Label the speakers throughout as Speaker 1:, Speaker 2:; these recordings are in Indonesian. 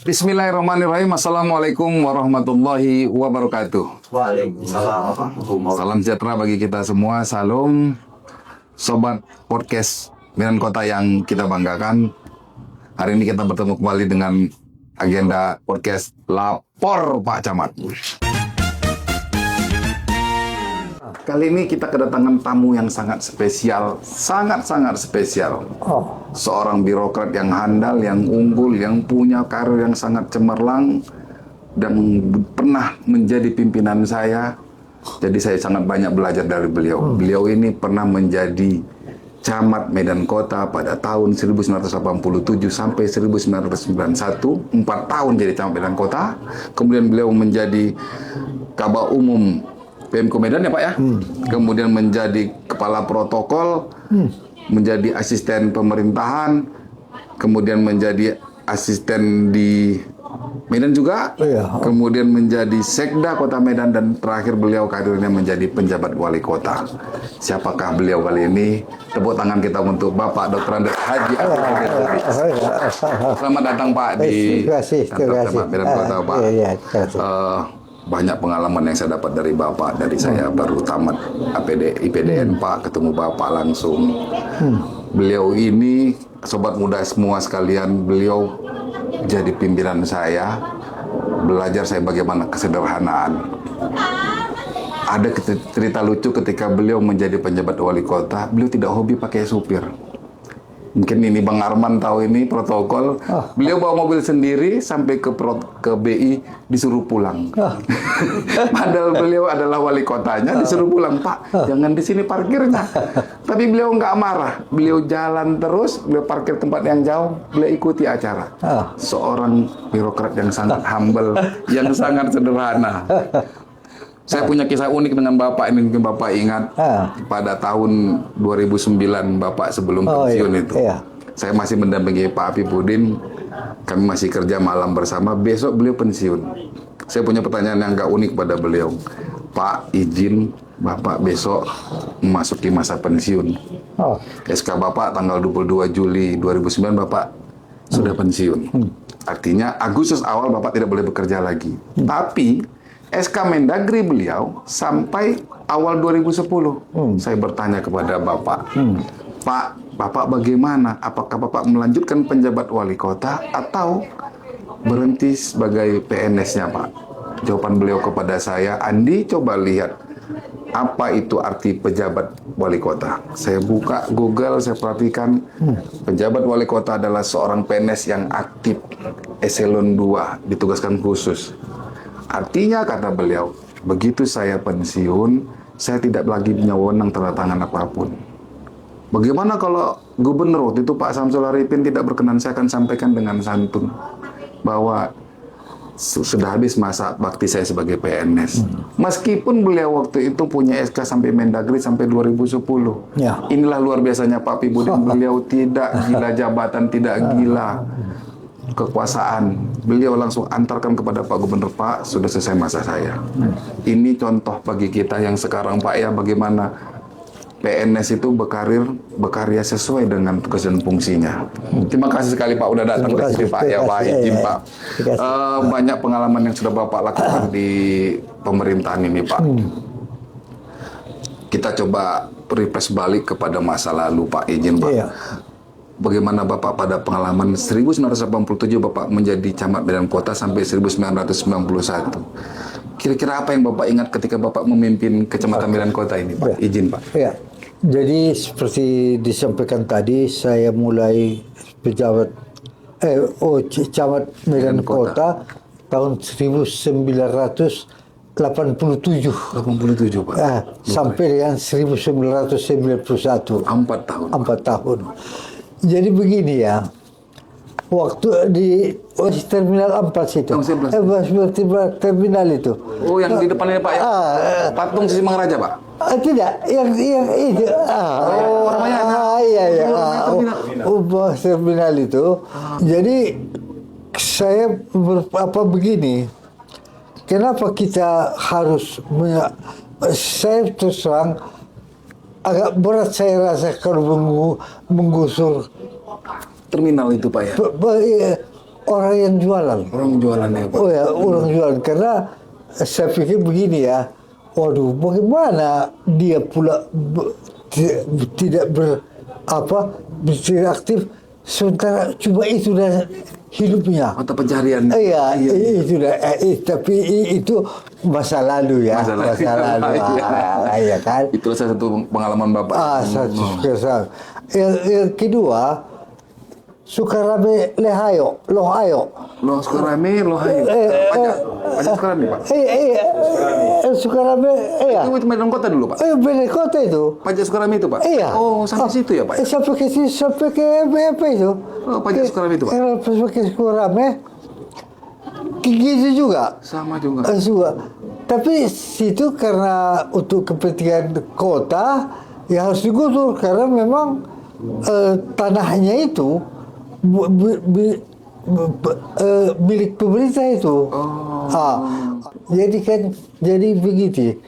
Speaker 1: Bismillahirrahmanirrahim. Assalamualaikum warahmatullahi wabarakatuh.
Speaker 2: Waalaikumsalam.
Speaker 1: Salam sejahtera bagi kita semua. Salam sobat podcast Medan Kota yang kita banggakan. Hari ini kita bertemu kembali dengan agenda podcast Lapor Pak Camat. Kali ini kita kedatangan tamu yang sangat spesial, sangat-sangat spesial. Seorang birokrat yang handal, yang unggul, yang punya karir yang sangat cemerlang, dan pernah menjadi pimpinan saya. Jadi saya sangat banyak belajar dari beliau. Beliau ini pernah menjadi camat Medan Kota pada tahun 1987 sampai 1991, 4 tahun jadi camat Medan Kota. Kemudian beliau menjadi Kabak Umum PMK Medan ya Pak ya. Kemudian menjadi kepala protokol, menjadi asisten pemerintahan, kemudian menjadi asisten di Medan juga, kemudian menjadi sekda Kota Medan, dan terakhir beliau karirnya menjadi penjabat wali kota. Siapakah beliau kali ini? Tepuk tangan kita untuk Bapak Dr. Andes Haji Abdul Qadir. Selamat datang Pak di kantor camat Medan Kota Pak. Banyak pengalaman yang saya dapat dari Bapak. Dari saya baru tamat IPDN Pak, ketemu Bapak langsung. Beliau ini, sobat muda semua sekalian, beliau jadi pimpinan saya. Belajar saya bagaimana kesederhanaan. Ada cerita lucu ketika beliau menjadi penjabat wali kota, beliau tidak hobi pakai supir. Mungkin ini Bang Arman tahu ini protokol. Beliau bawa mobil sendiri sampai ke BI disuruh pulang. Padahal beliau adalah wali kotanya, disuruh pulang. Pak, jangan di sini parkirnya. Tapi beliau nggak marah. Beliau jalan terus, beliau parkir tempat yang jauh, beliau ikuti acara. Seorang birokrat yang sangat humble, yang sangat sederhana. Saya punya kisah unik dengan Bapak ini, mungkin Bapak ingat. Pada tahun 2009 Bapak sebelum pensiun itu. Saya masih mendampingi Pak Apipudin. Kami masih kerja malam bersama. Besok beliau pensiun. Saya punya pertanyaan yang agak unik pada beliau. Pak, izin Bapak besok memasuki masa pensiun. SK Bapak tanggal 22 Juli 2009 Bapak sudah pensiun. Artinya Agustus awal Bapak tidak boleh bekerja lagi. Tapi SK Mendagri beliau sampai awal 2010. Saya bertanya kepada Bapak, Pak, Bapak bagaimana? Apakah Bapak melanjutkan penjabat wali kota atau berhenti sebagai PNS-nya, Pak? Jawaban beliau kepada saya, Andi, coba lihat apa itu arti pejabat wali kota. Saya buka Google, saya perhatikan penjabat wali kota adalah seorang PNS yang aktif, eselon 2, ditugaskan khusus. Artinya, kata beliau, begitu saya pensiun, saya tidak lagi punya wewenang tanda tangan apapun. Bagaimana kalau gubernur waktu itu Pak Samsul Arifin tidak berkenan, saya akan sampaikan dengan santun bahwa sudah habis masa bakti saya sebagai PNS. Meskipun beliau waktu itu punya SK sampai Mendagri sampai 2010. Inilah luar biasanya Pak Apipudin, beliau tidak gila jabatan, tidak gila kekuasaan. Beliau langsung antarkan kepada Pak Gubernur, Pak, sudah selesai masa saya. Ini contoh bagi kita yang sekarang Pak ya, bagaimana PNS itu berkarya sesuai dengan tugas dan fungsinya. Terima kasih sekali Pak udah datang ke sini Pak ya, Pak izin Pak. Banyak pengalaman yang sudah Bapak lakukan di pemerintahan ini Pak. Kita coba refresh balik kepada masa lalu Pak, izin Pak. Bagaimana Bapak pada pengalaman 1987 Bapak menjadi camat Medan Kota sampai 1991. Kira-kira apa yang Bapak ingat ketika Bapak memimpin Kecamatan Medan Kota ini Pak? Izin Pak.
Speaker 2: Jadi seperti disampaikan tadi, saya mulai camat Medan Kota tahun 1987. 87 Pak. Sampai dengan 1991.
Speaker 1: 4 tahun.
Speaker 2: 4 tahun. Jadi begini ya, waktu di Terminal 4 situ, terminal itu.
Speaker 1: Oh, yang di depannya Pak ya? Patung Sisimang Raja Pak?
Speaker 2: Tidak, yang itu. Iya. Terminal itu. Jadi saya begini, kenapa kita harus saya terus terang agak berat saya rasa kalau menggusur
Speaker 1: terminal itu Pak ya?
Speaker 2: orang yang jualan.
Speaker 1: Orang jualan ya Pak.
Speaker 2: Oh ya, orang jualan. Karena saya pikir begini ya, waduh, bagaimana dia pula tidak tidak aktif, sementara cuma itu dah hidupnya.
Speaker 1: Mata pencarian.
Speaker 2: Iya, itu dah. Tapi itu masa lalu ya, masa lalu. Iya kan.
Speaker 1: Itulah salah satu pengalaman Bapak.
Speaker 2: Satu kesan. Yang kedua, Sukarame lehayo, lohayo.
Speaker 1: Lo Sukarame, lo hayo. Pajak Sukarame Pak.
Speaker 2: Sukarame, iya.
Speaker 1: Itu Medan Kota dulu Pak.
Speaker 2: Medan Kota itu.
Speaker 1: Pajak Sukarame itu Pak.
Speaker 2: Iya.
Speaker 1: Oh, sampai situ ya Pak.
Speaker 2: Sampai ke apa itu?
Speaker 1: Oh, Pajak Sukarame itu Pak.
Speaker 2: Sampai ke Sukarame. Gitu juga.
Speaker 1: Sama juga.
Speaker 2: Juga. Tapi situ karena untuk kepentingan kota ya harus digusur karena memang tanahnya itu milik pemerintah itu. Jadi begitu.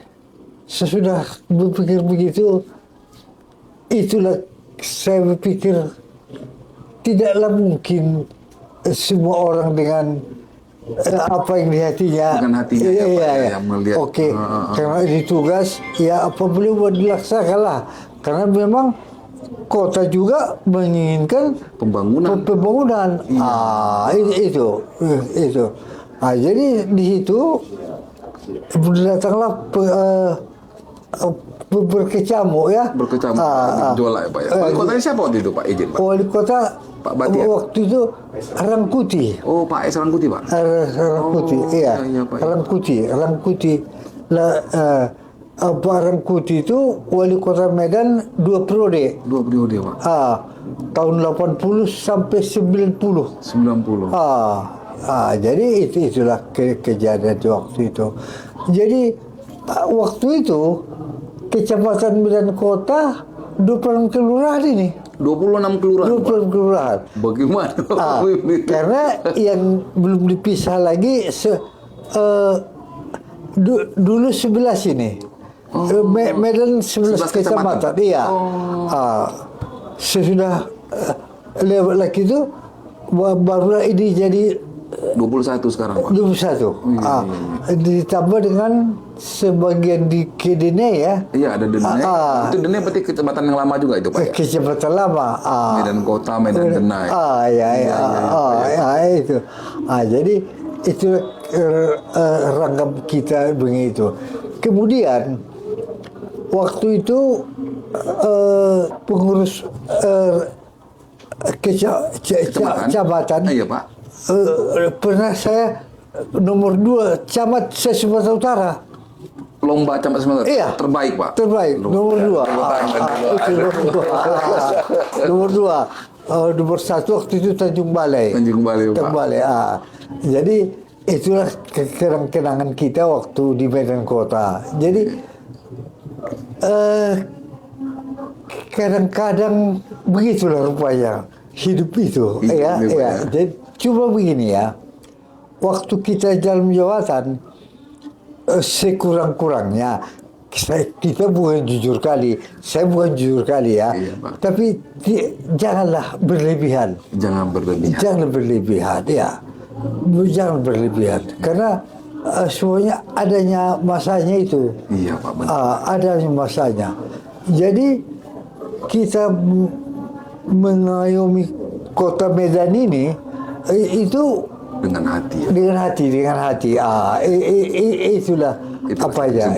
Speaker 2: Sesudah berpikir begitu, itulah saya berpikir tidaklah mungkin semua orang dengan apa yang di hatinya.
Speaker 1: Dengan hatinya yang melihat.
Speaker 2: Oke, karena ini tugas ya apa boleh buat dilaksanakanlah. Karena memang kota juga menginginkan pembangunan. Itu. Jadi di situ datanglah berkecamuk ya.
Speaker 1: Jualan ya Pak ya. Wali kotanya siapa waktu itu Pak? Izin Pak.
Speaker 2: Wali kota
Speaker 1: Pak Batiar.
Speaker 2: Waktu itu Rangkuti.
Speaker 1: Oh, Pak S. Rangkuti Pak.
Speaker 2: Rangkuti, iya.
Speaker 1: Pak.
Speaker 2: Rangkuti. Pak Rangkuti itu wali kota Medan 2 periode.
Speaker 1: 2 periode Pak.
Speaker 2: Tahun 80 sampai 90.
Speaker 1: 90.
Speaker 2: Jadi itulah kejadian di waktu itu. Jadi waktu itu Kecamatan Medan Kota 26 kelurahan ini.
Speaker 1: 26 kelurahan.
Speaker 2: 26 kelurahan.
Speaker 1: Bagaimana?
Speaker 2: Karena yang belum dipisah lagi dulu 11 ini. Medan 11 kecamatan. Iya. Sesudah lewat lagi itu barulah ini jadi
Speaker 1: 21 sekarang Pak.
Speaker 2: 21. Ditambah dengan sebagian di Kedene ya.
Speaker 1: Iya, ada Denai. Itu Denai berarti kecamatan yang lama juga itu Pak ya?
Speaker 2: Kecamatan lama.
Speaker 1: Medan Kota, Medan Denai.
Speaker 2: Itu. Jadi itu rangkap kita begitu. Kemudian waktu itu pengurus kecamatan.
Speaker 1: Iya Pak.
Speaker 2: Pernah saya nomor 2 camat Sumatera Utara.
Speaker 1: Lomba camat Sumatera.
Speaker 2: Iya.
Speaker 1: Terbaik Pak.
Speaker 2: Terbaik. Nomor 2. Nomor 2. Nomor 1 waktu itu Tanjung Balai.
Speaker 1: Pak.
Speaker 2: Jadi itulah kenangan kita waktu di Medan Kota. Jadi kadang-kadang begitulah rupanya hidup itu. Ya. Jadi cuma begini ya. Waktu kita jalan jawatan sekurang-kurangnya kita bukan jujur kali. Saya bukan jujur kali ya.
Speaker 1: Iya, Pak.
Speaker 2: Tapi janganlah berlebihan.
Speaker 1: Jangan berlebihan
Speaker 2: Ya. Jangan berlebihan. Karena semuanya adanya masanya itu.
Speaker 1: Iya Pak. Benar.
Speaker 2: Adanya masanya. Jadi kita mengayomi kota Medan ini itu
Speaker 1: dengan hati.
Speaker 2: Dengan hati. Itulah
Speaker 1: Itu
Speaker 2: apa aja.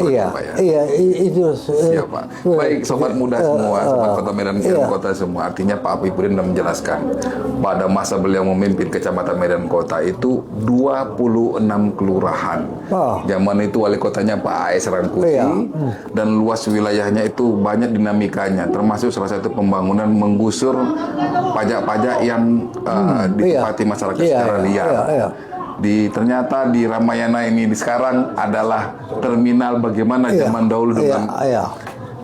Speaker 2: Iya, itu.
Speaker 1: Siap Pak. Baik sobat muda semua, sobat kota Medan Kota semua. Artinya Pak Apipudin sudah menjelaskan pada masa beliau memimpin Kecamatan Medan Kota itu 26 kelurahan. Zaman itu wali kotanya Pak A.S. Rangkuti. Dan luas wilayahnya itu banyak dinamikanya, termasuk salah satu pembangunan menggusur pajak-pajak yang ditempati masyarakat secara liar. Ternyata di Ramayana ini sekarang adalah terminal bagaimana zaman dahulu dengan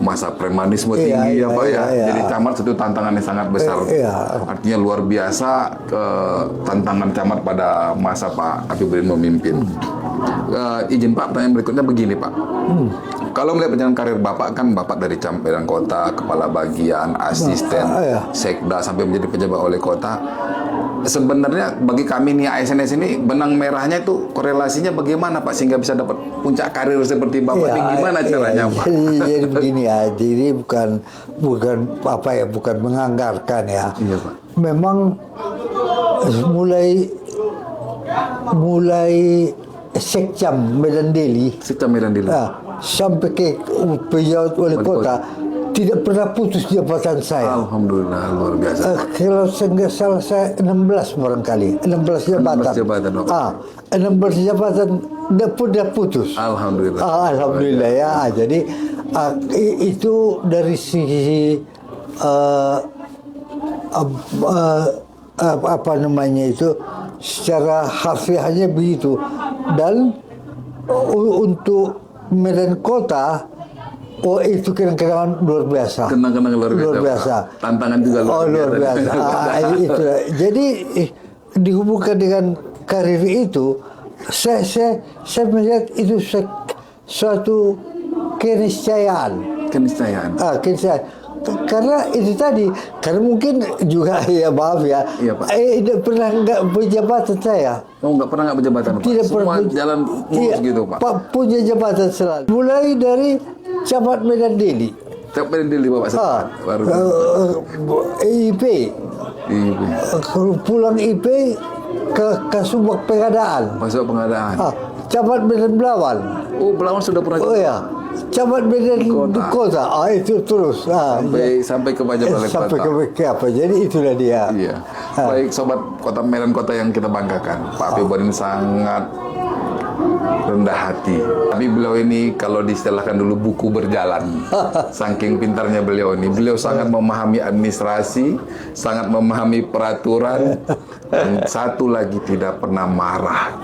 Speaker 1: masa premanisme tinggi ya Pak ya. Jadi camat itu tantangan yang sangat besar. Artinya luar biasa tantangan camat pada masa Pak Apipudin memimpin. Izin Pak, pertanyaan berikutnya begini Pak. Kalau melihat perjalanan karir Bapak, kan Bapak dari Medan Kota, kepala bagian, asisten, sekda sampai menjadi pejabat wali kota. sebenarnya bagi kami nih ASNS ini benang merahnya itu korelasinya bagaimana Pak sehingga bisa dapat puncak karir seperti Bapak ini gimana caranya Pak?
Speaker 2: Jadi begini ya, jadi bukan apa ya, bukan menganggarkan ya.
Speaker 1: Iya Pak.
Speaker 2: Memang mulai Sekcam Medan Deli
Speaker 1: Kita Medan dulu.
Speaker 2: sampai ke pejabat wali kota tidak pernah putus jabatan saya.
Speaker 1: Alhamdulillah luar biasa.
Speaker 2: Kalau saya nggak salah saya 16 barangkali 16 jabatan.
Speaker 1: 16 jabatan, Bapak.
Speaker 2: 16 jabatan tidak pernah putus.
Speaker 1: Alhamdulillah.
Speaker 2: Alhamdulillah ya. Jadi itu dari sisi apa namanya itu secara harfiahnya begitu. Dan untuk Medan Kota, itu kenang-kenangan luar biasa.
Speaker 1: Kenang-kenang luar biasa. Pak. Tantangan juga
Speaker 2: luar biasa. Itu. Jadi dihubungkan dengan karir itu, saya melihat itu suatu keniscayaan.
Speaker 1: Keniscayaan.
Speaker 2: Keniscayaan. Karena itu tadi, karena mungkin juga ya maaf ya,
Speaker 1: Iya, Pak.
Speaker 2: Tidak pernah nggak berjabatan saya.
Speaker 1: Oh nggak pernah nggak berjabatan Pak?
Speaker 2: Tidak
Speaker 1: Semua
Speaker 2: pernah
Speaker 1: jalan mulus gitu Pak?
Speaker 2: Punya jabatan selalu. Mulai dari Camat Medan Deli.
Speaker 1: Tiap Medan dulu Bapak setelah baru
Speaker 2: IP. Pulang IP ke Subak Pengadaan.
Speaker 1: masuk pengadaan.
Speaker 2: Camat Medan Belawan.
Speaker 1: Oh Belawan sudah pernah
Speaker 2: Oh ya. Camat Medan Kota. Itu terus.
Speaker 1: sampai ke Pajak Balai
Speaker 2: Sampai
Speaker 1: Kota.
Speaker 2: ke apa. Jadi itulah dia.
Speaker 1: Iya. Baik sobat Kota Medan Kota yang kita banggakan, Pak Pibonin sangat rendah hati. Tapi beliau ini kalau diistilahkan dulu buku berjalan. Saking pintarnya beliau ini. Beliau sangat memahami administrasi, sangat memahami peraturan, dan satu lagi tidak pernah marah.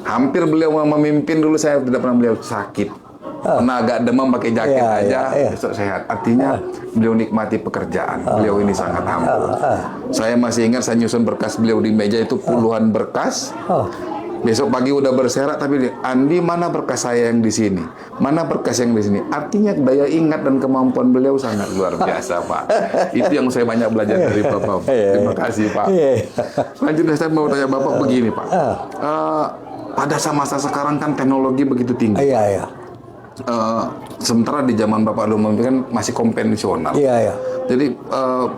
Speaker 1: Hampir beliau memimpin dulu saya tidak pernah beliau sakit. Pernah agak demam pakai jaket aja, besok sehat. Artinya beliau nikmati pekerjaan. Beliau ini sangat humble. Saya masih ingat saya nyusun berkas beliau di meja itu puluhan berkas. Besok pagi udah berserak tapi Andi mana berkas saya yang di sini? Mana berkas yang di sini? Artinya daya ingat dan kemampuan beliau sangat luar biasa, Pak. Itu yang saya banyak belajar dari Bapak. Terima kasih, Pak. Selanjutnya saya mau tanya Bapak begini, Pak. Pada masa sekarang kan teknologi begitu tinggi. Sementara di zaman Bapak dulu memimpin kan masih konvensional. Jadi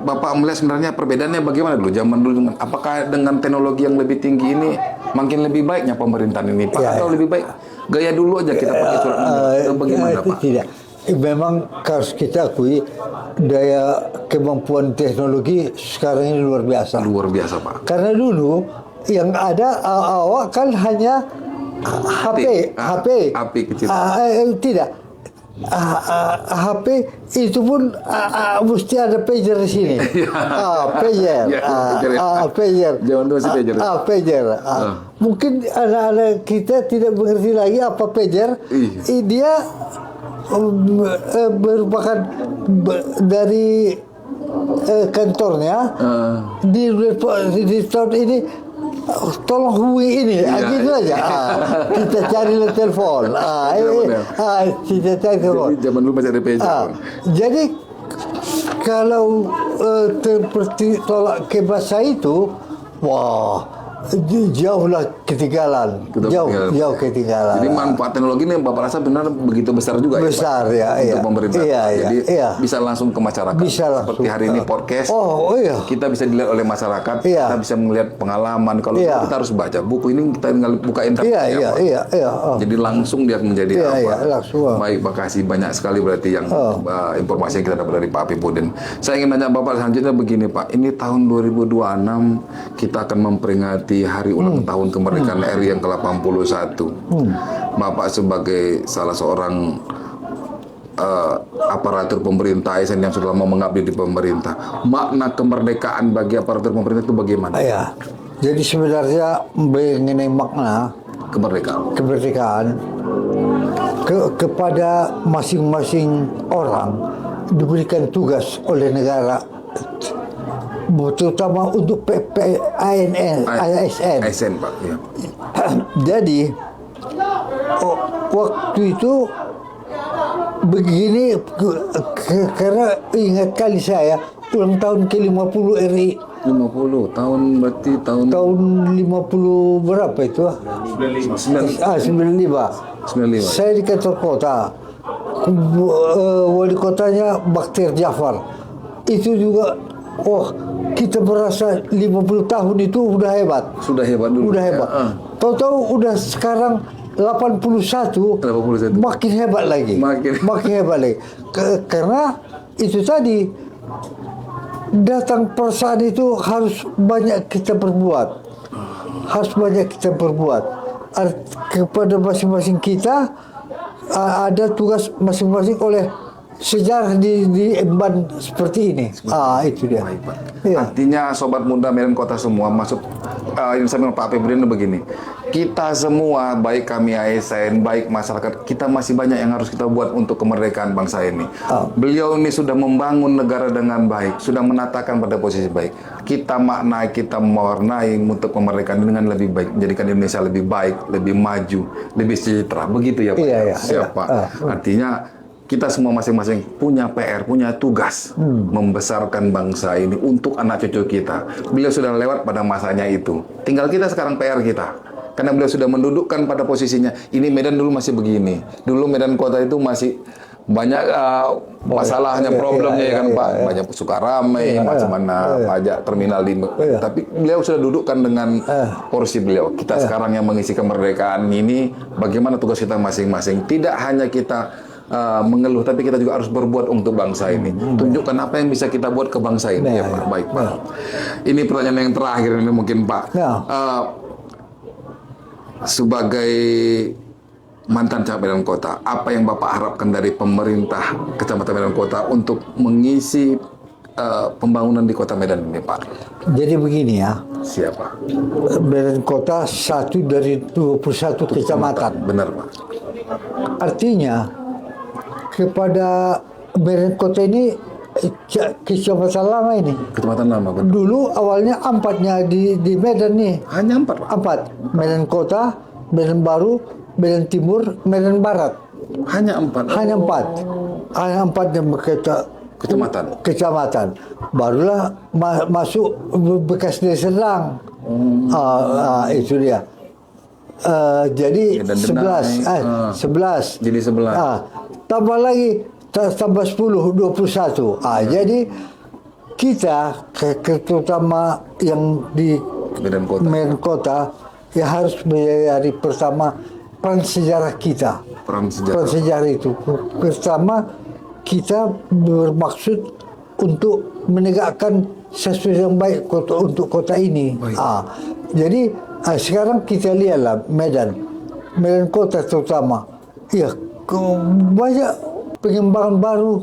Speaker 1: Bapak melihat sebenarnya perbedaannya bagaimana dulu zaman dulu dengan apakah dengan teknologi yang lebih tinggi ini makin lebih baiknya pemerintahan ini Pak atau lebih baik gaya dulu aja kita pakai surat atau bagaimana Pak?
Speaker 2: Tidak. Memang harus kita akui daya kemampuan teknologi sekarang ini luar biasa.
Speaker 1: Luar biasa Pak.
Speaker 2: Karena dulu yang ada awak kan hanya HP
Speaker 1: kecil.
Speaker 2: Tidak. HP itu pun mesti ada pager di sini. Pager. Pager.
Speaker 1: Jangan dulu pager.
Speaker 2: Pager. Mungkin anak-anak kita tidak mengerti lagi apa pager. Dia merupakan dari kantornya di tahun ini. Tolong hubungi ini, gitu aja. Kita cari telepon. Kita cari telepon.
Speaker 1: Jadi zaman dulu masih ada pager.
Speaker 2: Jadi kalau seperti tolak ke bahasa itu, wah, jauhlah ketinggalan. Jauh ketinggalan.
Speaker 1: Jadi manfaat teknologi ini Bapak rasa benar begitu besar juga
Speaker 2: besar,
Speaker 1: ya, Pak? Untuk pemerintah. Jadi bisa langsung ke masyarakat.
Speaker 2: Bisa
Speaker 1: seperti hari ini podcast. Kita bisa dilihat oleh masyarakat. Kita bisa melihat pengalaman. Kalau kita harus baca buku ini kita tinggal buka internet. Jadi langsung dia menjadi apa? Baik, makasih banyak sekali berarti yang informasi yang kita dapat dari Pak Pipudin. Saya ingin nanya Bapak selanjutnya begini Pak. Ini tahun 2026 kita akan memperingati hari ulang tahun kemerdekaan RI yang ke-81. Bapak sebagai salah seorang aparatur pemerintah ASN yang sudah lama mengabdi di pemerintah, makna kemerdekaan bagi aparatur pemerintah itu bagaimana?
Speaker 2: Jadi sebenarnya mengenai makna kemerdekaan kepada masing-masing orang diberikan tugas oleh negara, terutama untuk ASN
Speaker 1: Pak. Ya.
Speaker 2: Jadi waktu itu begini karena ingat kali saya ulang tahun ke-50 RI
Speaker 1: 50 tahun berarti tahun
Speaker 2: Tahun 50 berapa itu? 95.
Speaker 1: 95.
Speaker 2: Saya di kantor kota. Wali kotanya Baktir Jafar. Itu juga, kita merasa 50 tahun itu udah hebat.
Speaker 1: Sudah hebat dulu.
Speaker 2: Udah hebat. Tahu-tahu udah sekarang 81,
Speaker 1: 81.
Speaker 2: makin hebat lagi. Makin hebat lagi. Karena itu tadi, datang perasaan itu harus banyak kita perbuat. Harus banyak kita perbuat. Kepada masing-masing kita ada tugas masing-masing oleh sejarah diemban seperti ini. Itu dia.
Speaker 1: Baik, Pak.
Speaker 2: Iya.
Speaker 1: Artinya sobat muda Medan Kota semua masuk yang saya bilang Pak Febrin begini. Kita semua, baik kami ASN, baik masyarakat, kita masih banyak yang harus kita buat untuk kemerdekaan bangsa ini. Beliau ini sudah membangun negara dengan baik, sudah menatakan pada posisi baik. Kita maknai, kita mewarnai untuk kemerdekaan dengan lebih baik, menjadikan Indonesia lebih baik, lebih maju, lebih sejahtera. Begitu ya Pak?
Speaker 2: Iya.
Speaker 1: Siap Pak. Artinya kita semua masing-masing punya PR, punya tugas membesarkan bangsa ini untuk anak cucu kita. Beliau sudah lewat pada masanya itu. Tinggal kita sekarang PR kita. Karena beliau sudah mendudukkan pada posisinya. Ini Medan dulu masih begini. Dulu Medan Kota itu masih banyak masalahnya, problemnya ya kan Pak. Banyak suka ramai, macam mana pajak terminal di. Tapi beliau sudah dudukkan dengan porsi beliau. Kita sekarang yang mengisi kemerdekaan ini, bagaimana tugas kita masing-masing. Tidak hanya kita mengeluh, tapi kita juga harus berbuat untuk bangsa ini. Tunjukkan apa yang bisa kita buat ke bangsa ini ya Pak. Baik Pak. Ini pertanyaan yang terakhir ini mungkin Pak. Sebagai mantan camat Medan Kota, apa yang Bapak harapkan dari pemerintah Kecamatan Medan Kota untuk mengisi pembangunan di Kota Medan ini Pak?
Speaker 2: Jadi begini ya.
Speaker 1: Siapa?
Speaker 2: Medan Kota 1 dari 21 kecamatan.
Speaker 1: Benar Pak.
Speaker 2: Artinya kepada Medan Kota ini kecamatan lama ini.
Speaker 1: Kecamatan lama benar.
Speaker 2: Dulu awalnya 4-nya di Medan nih.
Speaker 1: Hanya 4 Pak.
Speaker 2: 4. Medan Kota, Medan Baru, Medan Timur, Medan Barat.
Speaker 1: Hanya 4.
Speaker 2: Hanya 4. Hanya 4 yang kecamatan. Barulah masuk bekas desa Serdang. Itu dia. Jadi 11. 11.
Speaker 1: Jadi 11.
Speaker 2: Tambah lagi tambah 10, 21. Jadi kita terutama yang di Medan Kota ya harus menyadari pertama peran sejarah kita. Peran sejarah itu pertama kita bermaksud untuk menegakkan sesuatu yang baik untuk kota ini. Jadi sekarang kita lihatlah Medan Kota terutama, ya banyak pengembangan baru,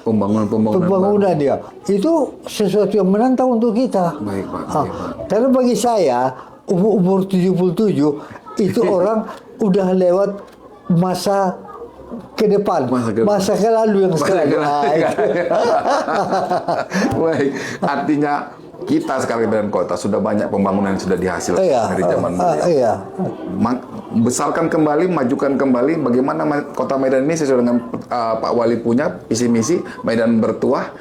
Speaker 2: pembangunan dia. Itu sesuatu yang menantang untuk kita.
Speaker 1: Baik, Pak.
Speaker 2: Karena bagi saya, umur 77, itu orang udah lewat masa ke depan, masa ke lalu yang sekarang.
Speaker 1: Baik, artinya kita sekarang di Medan Kota sudah banyak pembangunan yang sudah dihasilkan dari zaman beliau. Besarkan kembali, majukan kembali bagaimana Kota Medan ini sesuai dengan Pak Wali punya visi misi. Medan bertuah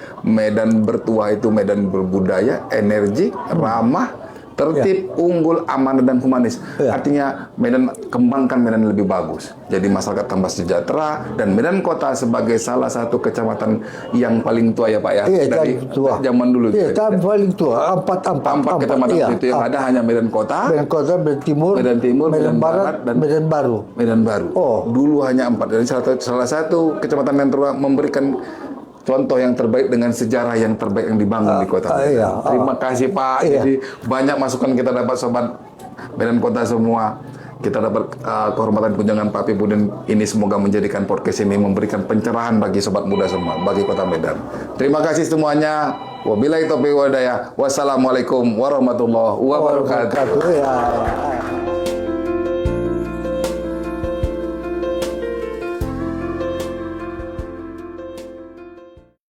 Speaker 1: itu Medan berbudaya, energi, ramah, tertib, unggul, amanah dan humanis. Artinya Medan kembangkan Medan lebih bagus. Jadi masyarakat tambah sejahtera dan Medan Kota sebagai salah satu kecamatan yang paling tua ya Pak ya. Dari zaman dulu.
Speaker 2: Iya, paling tua. Empat
Speaker 1: kecamatan itu yang ada hanya Medan Kota,
Speaker 2: Medan Timur, Medan Barat, dan Medan Baru.
Speaker 1: Dulu hanya 4. Jadi salah satu kecamatan yang memberikan contoh yang terbaik dengan sejarah yang terbaik yang dibangun di Kota Medan. Terima kasih Pak. Jadi banyak masukan kita dapat sobat Medan Kota semua. Kita dapat kehormatan kunjungan Pak Pipudin ini, semoga menjadikan podcast ini memberikan pencerahan bagi sobat muda semua, bagi Kota Medan. Terima kasih semuanya. Wabillahi taufiq wal hidayah. Wassalamualaikum warahmatullahi wabarakatuh.